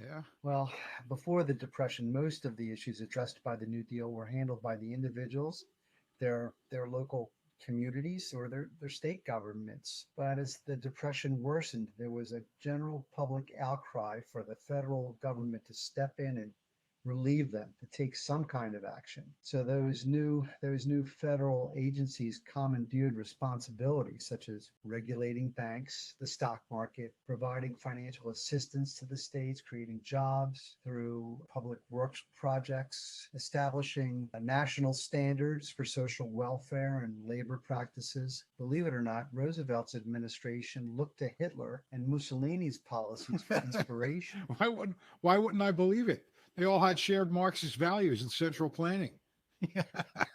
Yeah. Well, before the Depression, most of the issues addressed by the New Deal were handled by the individuals, their local communities, or their state governments. But as the Depression worsened, there was a general public outcry for the federal government to step in and relieve them, to take some kind of action. So those new federal agencies commandeered responsibilities such as regulating banks, the stock market, providing financial assistance to the states, creating jobs through public works projects, establishing national standards for social welfare and labor practices. Believe it or not, Roosevelt's administration looked to Hitler and Mussolini's policies for inspiration. Why wouldn't I believe it? They all had shared Marxist values and central planning.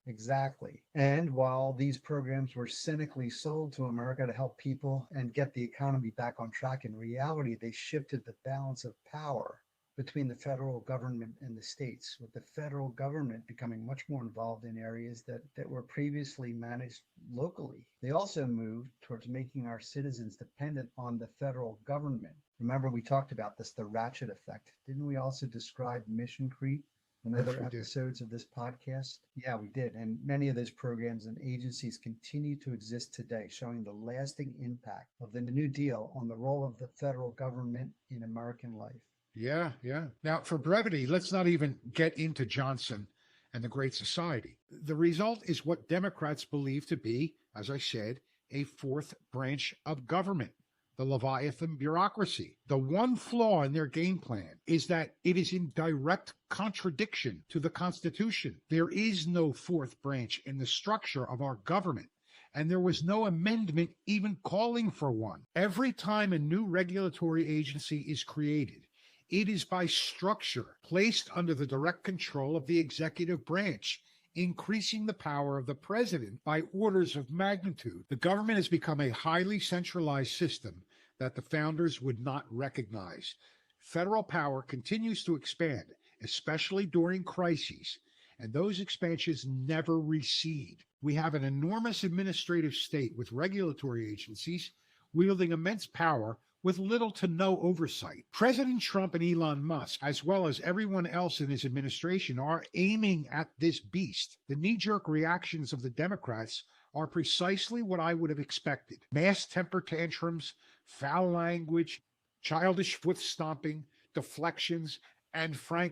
Exactly. And while these programs were cynically sold to America to help people and get the economy back on track, in reality, they shifted the balance of power between the federal government and the states, with the federal government becoming much more involved in areas that were previously managed locally. They also moved towards making our citizens dependent on the federal government. Remember, we talked about this, the ratchet effect. Didn't we also describe mission creep in Yes, other we did. episodes of this podcast? Yeah, we did. And many of those programs and agencies continue to exist today, showing the lasting impact of the New Deal on the role of the federal government in American life. Yeah, yeah. Now, for brevity, let's not even get into Johnson and the Great Society. The result is what Democrats believe to be, as I said, a fourth branch of government, the Leviathan bureaucracy. The one flaw in their game plan is that it is in direct contradiction to the Constitution. There is no fourth branch in the structure of our government, and there was no amendment even calling for one. Every time a new regulatory agency is created, it is by structure placed under the direct control of the executive branch, increasing the power of the president by orders of magnitude. The government has become a highly centralized system that the founders would not recognize. Federal power continues to expand, especially during crises, and those expansions never recede. We have an enormous administrative state with regulatory agencies wielding immense power with little to no oversight. President Trump and Elon Musk, as well as everyone else in his administration, are aiming at this beast. The knee jerk reactions of the Democrats are precisely what I would have expected: mass temper tantrums, foul language, childish foot stomping, deflections, and frank